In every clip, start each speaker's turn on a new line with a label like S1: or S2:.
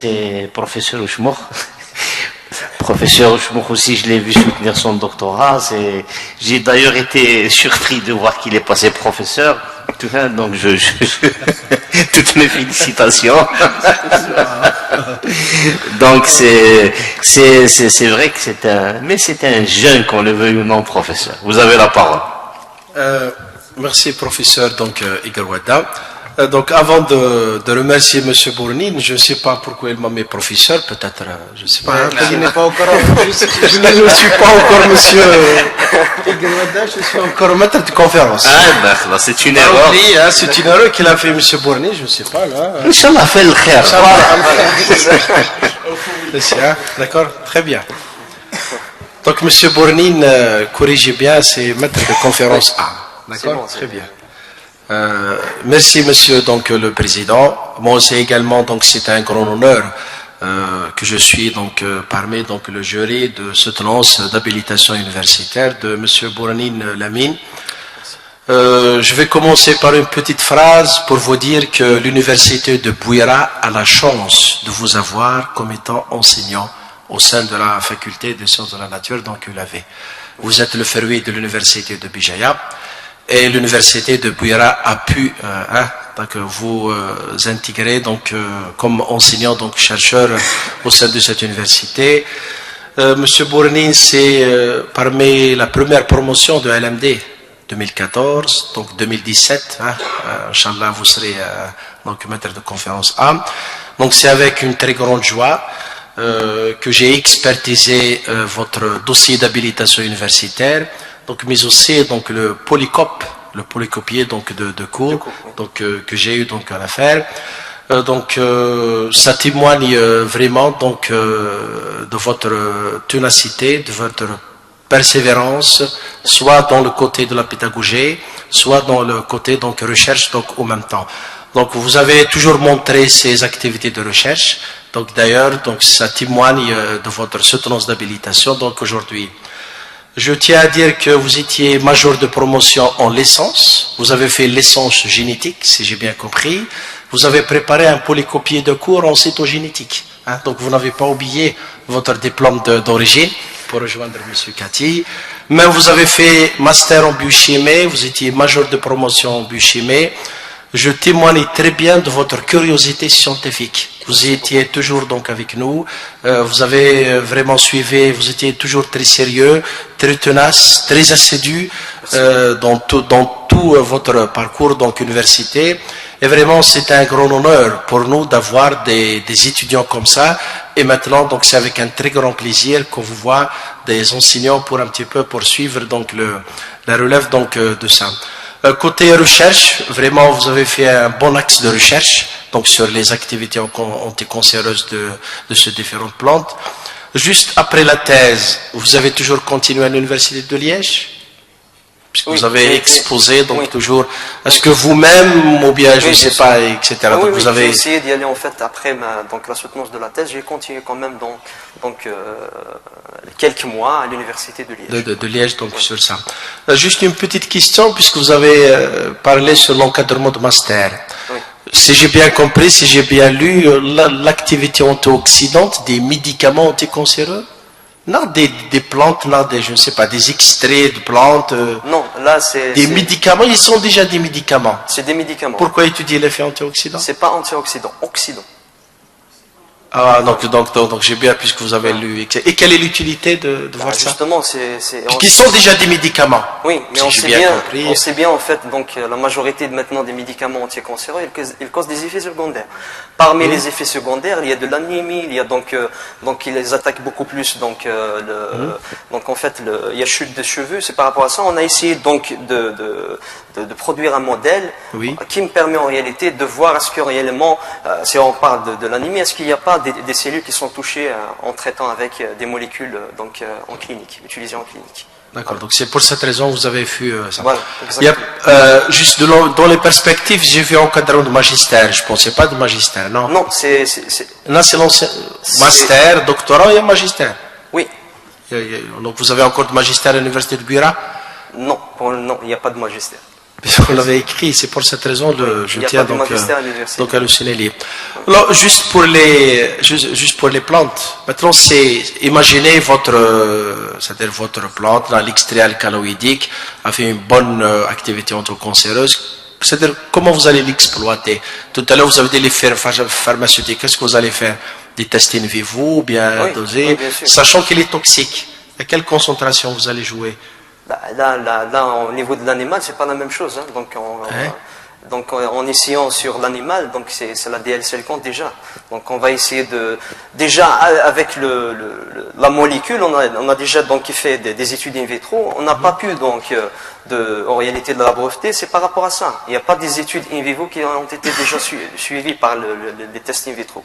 S1: C'est professeur Ouchmour. Professeur Ouchmour aussi, je l'ai vu soutenir son doctorat. J'ai d'ailleurs été surpris de voir qu'il est passé professeur. Donc toutes mes félicitations. Donc c'est vrai que c'est un jeune, qu'on le veuille ou non, professeur. Vous avez la parole.
S2: Merci professeur Igor Wada. Donc avant de remercier M. Bournine, je ne sais pas pourquoi il m'a mis professeur, peut-être, je ne sais pas.
S3: Je n'ai pas encore,
S2: je ne suis pas encore monsieur Igor Wada, je suis encore maître de conférence.
S1: Ah, là, c'est une erreur.
S2: C'est une erreur qu'il a fait M. Bournine, je ne sais pas là.
S1: Inch'Allah, fait le khair.
S2: D'accord, très bien. Donc M. Bournine, corrigez bien, c'est maître de conférence A. D'accord, bon, très bien. Merci Monsieur le Président. Moi aussi également, c'est un grand honneur que je suis parmi le jury de soutenance d'habilitation universitaire de Monsieur Bournine Lamine. Je vais commencer par une petite phrase pour vous dire que l'université de Bouira a la chance de vous avoir comme étant enseignant au sein de la faculté des sciences de la nature, ULAV. Vous êtes le fruit de l'université de Bijaya. Et l'université de Bouira a pu vous intégrer comme enseignant, chercheur au sein de cette université. Monsieur Bournine, c'est parmi la première promotion de LMD 2014, 2017. Inch'Allah, vous serez maître de conférence A. Donc c'est avec une très grande joie que j'ai expertisé votre dossier d'habilitation universitaire. Mais aussi le polycope, le polycopier de cours que j'ai eu à la faire. Ça témoigne vraiment de votre ténacité, de votre persévérance, soit dans le côté de la pédagogie, soit dans le côté recherche au même temps. Vous avez toujours montré ces activités de recherche. D'ailleurs, ça témoigne de votre soutenance d'habilitation. Aujourd'hui, je tiens à dire que vous étiez major de promotion en licence. Vous avez fait licence génétique, si j'ai bien compris. Vous avez préparé un polycopier de cours en cytogénétique. Vous n'avez pas oublié votre diplôme d'origine pour rejoindre M. Cathy. Mais vous avez fait master en biochimie. Vous étiez major de promotion en biochimie. Je témoigne très bien de votre curiosité scientifique. Vous étiez toujours avec nous, vous avez vraiment suivi, vous étiez toujours très sérieux, très tenace, très assidu dans tout votre parcours université. Et vraiment, c'est un grand honneur pour nous d'avoir des étudiants comme ça. Et maintenant, c'est avec un très grand plaisir qu'on vous voit des enseignants pour un petit peu poursuivre la relève de ça. Côté recherche, vraiment, vous avez fait un bon axe de recherche sur les activités anticancéreuses de ces différentes plantes. Juste après la thèse, vous avez toujours continué à l'université de Liège? Puisque vous avez exposé toujours. Est-ce que vous-même, ou bien je ne sais pas, etc.
S3: Vous avez essayé d'y aller en fait après la soutenance de la thèse. J'ai continué quand même quelques mois à l'université de Liège.
S2: De Liège, sur ça. Juste une petite question, puisque vous avez parlé sur l'encadrement de master.
S3: Oui.
S2: Si j'ai bien compris, si j'ai bien lu, l'activité antioxydante des médicaments anticancéreux? Non, des plantes, non, je ne sais pas, des extraits de plantes.
S3: Non, là c'est...
S2: Des médicaments, ils sont déjà des médicaments.
S3: C'est des médicaments.
S2: Pourquoi étudier l'effet antioxydant?
S3: C'est pas antioxydant, oxydant.
S2: Ah, donc j'ai bien, puisque vous avez lu. Et quelle est l'utilité de voir ça?
S3: Justement,
S2: Qui sont déjà des médicaments.
S3: Oui, mais si on sait bien en fait, la majorité maintenant des médicaments anticancéreux, ils causent des effets secondaires. Parmi les effets secondaires, il y a de l'anémie, il y a ils attaquent beaucoup plus, en fait, il y a chute de cheveux. C'est par rapport à ça, on a essayé de produire un modèle qui me permet en réalité de voir est-ce que réellement, si on parle de l'anémie, est-ce qu'il n'y a pas des cellules qui sont touchées en traitant avec des molécules en clinique, utilisées en clinique.
S2: D'accord, donc c'est pour cette raison que vous avez fait ça.
S3: Voilà,
S2: juste dans les perspectives, j'ai vu encadrement de magistère, je ne pensais pas de magistère, non?
S3: Non, c'est
S2: l'ancien master, doctorat et magistère.
S3: Oui.
S2: Donc vous avez encore de magistère à l'université de Bouira?
S3: Non, il n'y a pas de magistère.
S2: On l'avait écrit, c'est pour cette raison que je tiens donc à le signaler. Alors, juste pour les plantes, maintenant c'est, imaginez c'est-à-dire votre plante, l'extrait-alcaloïdique, a fait une bonne activité anticancéreuse. C'est-à-dire, comment vous allez l'exploiter? Tout à l'heure, vous avez dit les pharmaceutiques. Qu'est-ce que vous allez faire? Des tests in vivo, ou bien doser, sachant qu'il est toxique. À quelle concentration vous allez jouer?
S3: Là, au niveau de l'animal, c'est pas la même chose. Hein. Donc, en essayant sur l'animal, donc c'est la DLC compte déjà. Donc, on va essayer déjà avec la molécule, on a déjà donc fait des études in vitro. On n'a pas pu donc en réalité de la breveter, c'est par rapport à ça. Il n'y a pas des études in vivo qui ont été déjà suivies par les tests in vitro.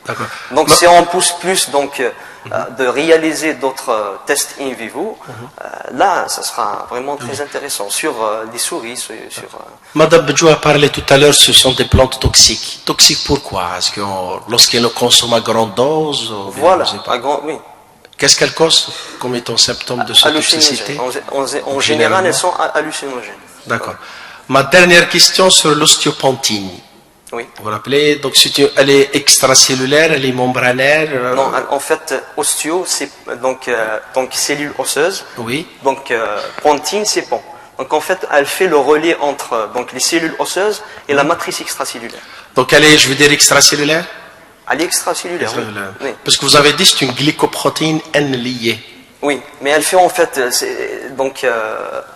S3: Donc, si on pousse plus donc de réaliser d'autres tests in vivo, là, ça sera vraiment très intéressant sur les souris.
S2: Madame Bedjou a parlé tout à l'heure, ce sont des plantes toxiques. Toxiques pourquoi? Est-ce que lorsqu'elles le consomment à grande dose?
S3: Voilà, oui.
S2: Qu'est-ce qu'elles causent comme étant symptôme de cette toxicité?
S3: En général, elles sont hallucinogènes.
S2: D'accord. Ma dernière question sur l'ostéopontine.
S3: Oui.
S2: Vous vous rappelez, donc elle est extracellulaire, elle est membranaire.
S3: Non, en fait, osteo, c'est donc cellule osseuse.
S2: Oui.
S3: Donc pontine, c'est pont. Donc en fait, elle fait le relais entre donc les cellules osseuses et la matrice extracellulaire.
S2: Donc elle est, je veux dire, extracellulaire?
S3: Elle est extracellulaire. Oui.
S2: Parce que vous avez dit c'est une glycoprotéine N liée.
S3: Oui, mais elle fait en fait,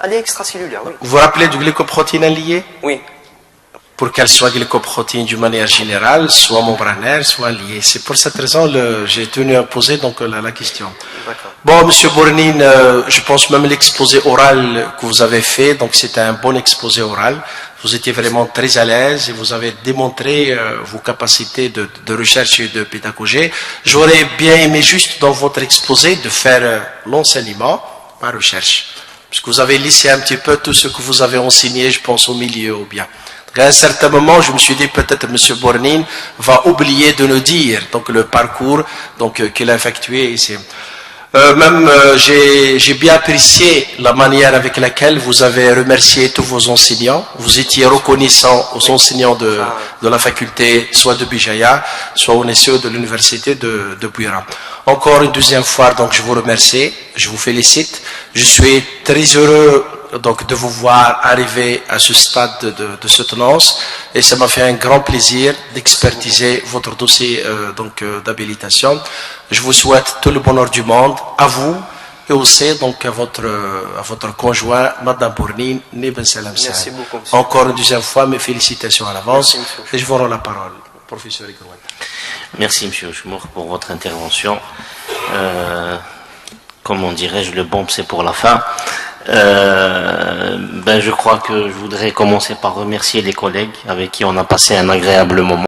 S3: elle est extracellulaire. Oui.
S2: Vous vous rappelez du glycoprotéine N liée?
S3: Oui.
S2: Pour qu'elle soit glycoprotéine d'une manière générale, soit membranaire, soit liée. C'est pour cette raison que j'ai tenu à poser donc la question. Bon, Monsieur Bournine, je pense même l'exposé oral que vous avez fait, donc c'était un bon exposé oral. Vous étiez vraiment très à l'aise et vous avez démontré vos capacités de recherche et de pédagogie. J'aurais bien aimé juste dans votre exposé de faire l'enseignement par recherche. Parce que vous avez laissé un petit peu tout ce que vous avez enseigné, je pense, au milieu ou bien. À un certain moment, je me suis dit peut-être M. Bournine va oublier de nous dire donc le parcours qu'il a effectué ici. J'ai bien apprécié la manière avec laquelle vous avez remercié tous vos enseignants. Vous étiez reconnaissant aux enseignants de la faculté, soit de Bijaya, soit au NSE de l'université de Bouira. Encore une deuxième fois, donc je vous remercie, je vous félicite. Je suis très heureux donc de vous voir arriver à ce stade de soutenance et ça m'a fait un grand plaisir d'expertiser votre dossier d'habilitation. Je vous souhaite tout le bonheur du monde à vous et aussi donc à votre conjoint Madame Bournine Neben Salam.
S3: Merci beaucoup, monsieur.
S2: Encore une deuxième fois mes félicitations à l'avance et je vous rends la parole, professeur Igrouet.
S1: Merci Monsieur Chmour pour votre intervention. Comment dirais-je, le bombe c'est pour la fin. Je crois que je voudrais commencer par remercier les collègues avec qui on a passé un agréable moment.